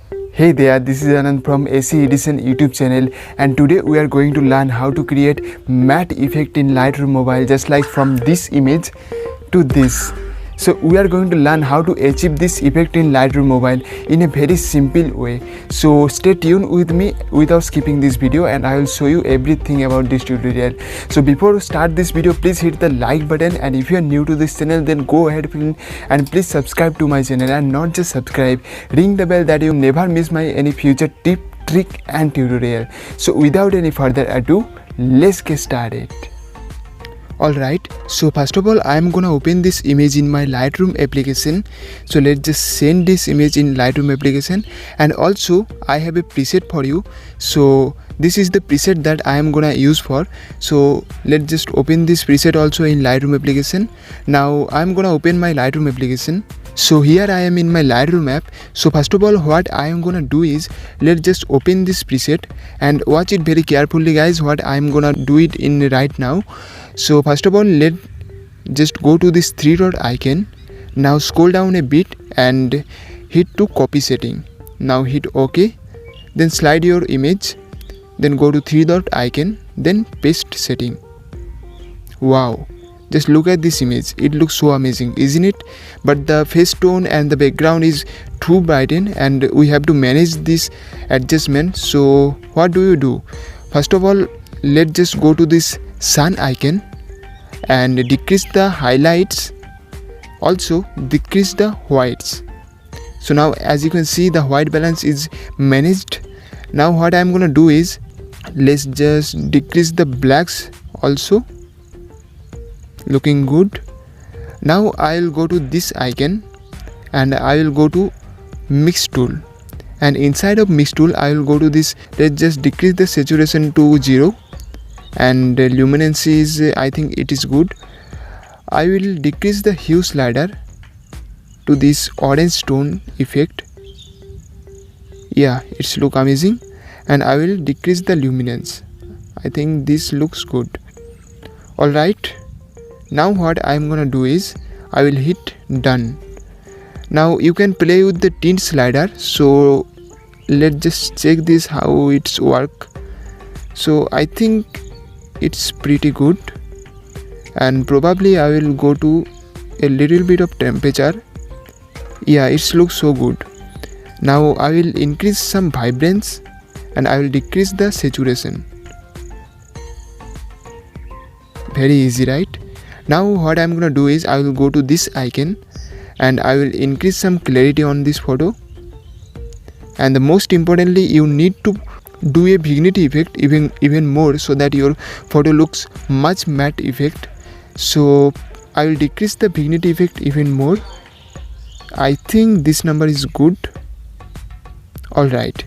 Hey there, this is Anand from AC Edition YouTube channel, and today we are going to learn how to create matte effect in Lightroom Mobile, just like from this image to this. So we are going to learn how to achieve this effect in Lightroom Mobile in a very simple way. So stay tuned with me without skipping this video, and I will show you everything about this tutorial. So before we start this video, please hit the like button, and if you are new to this channel, then go ahead and please subscribe to my channel, and not just subscribe, ring the bell that you never miss my any future tip, trick and tutorial. So without any further ado, let's get started. Alright, so first of all I am gonna open this image in my Lightroom application. So let's just send this image in Lightroom application, and also I have a preset for you. So this is the preset that I am gonna use for. So let's just open this preset also in Lightroom application. Now I am gonna open my Lightroom application. So here I am in my Lightroom app. So first of all what I am gonna do is, let's just open this preset and watch it very carefully guys, what I am gonna do it in right now. So first of all, let's just go to this three dot icon. Now scroll down a bit and hit to copy setting. Now hit OK, then slide your image, then go to three dot icon, then paste setting. Wow, just look at this image, it looks so amazing, isn't it? But the face tone and the background is too brightened, and we have to manage this adjustment. So what do? First of all, let's just go to this sun icon and decrease the highlights, also decrease the whites. So now as you can see, the white balance is managed. Now what I am gonna do is, let's just decrease the blacks also, looking good. Now I will go to this icon and I will go to mix tool, and inside of mix tool I will go to this, let's just decrease the saturation to 0, and luminance is, I think it is good. I will decrease the hue slider to this orange tone effect. Yeah, it's look amazing. And I will decrease the luminance. I think this looks good. Alright, now what I am gonna do is, I will hit done. Now you can play with the tint slider. So let's just check this how it's work. So I think it's pretty good, and probably I will go to a little bit of temperature. Yeah, it looks so good. Now I will increase some vibrance and I will decrease the saturation. Very easy, right? Now what I'm gonna do is, I will go to this icon and I will increase some clarity on this photo. And the most importantly, you need to do a vignette effect even more, so that your photo looks much matte effect. So I will decrease the vignette effect even more. I think this number is good. Alright,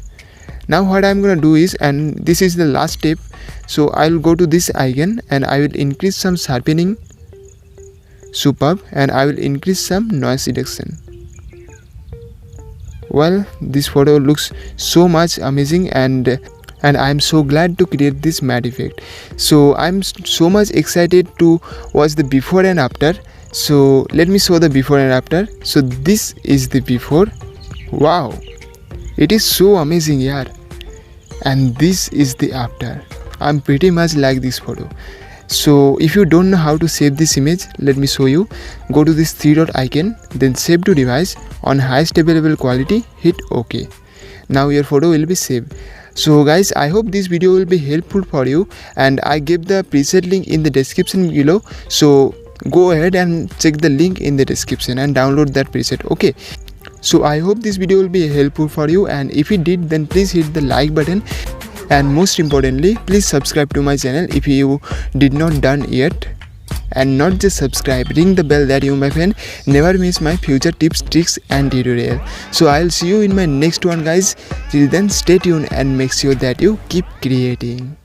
now what I'm gonna do is, and this is the last step, so I will go to this icon and I will increase some sharpening, superb, and I will increase some noise reduction. Well, this photo looks so much amazing, and I am so glad to create this matte effect. So I'm so much excited to watch the before and after. So let me show the before and after. So this is the before. Wow, it is so amazing, yeah. And this is the after. I'm pretty much like this photo. So if you don't know how to save this image, let me show you. Go to this three dot icon, then save to device, on highest available quality, hit OK. Now your photo will be saved. So guys, I hope this video will be helpful for you, and I gave the preset link in the description below. So go ahead and check the link in the description and download that preset. Okay, so I hope this video will be helpful for you, and if it did, then please hit the like button, and most importantly, please subscribe to my channel if you did not done yet. And not just subscribe, ring the bell that you, my friend, never miss my future tips, tricks and tutorial. So I'll see you in my next one guys. Till then, stay tuned and make sure that you keep creating.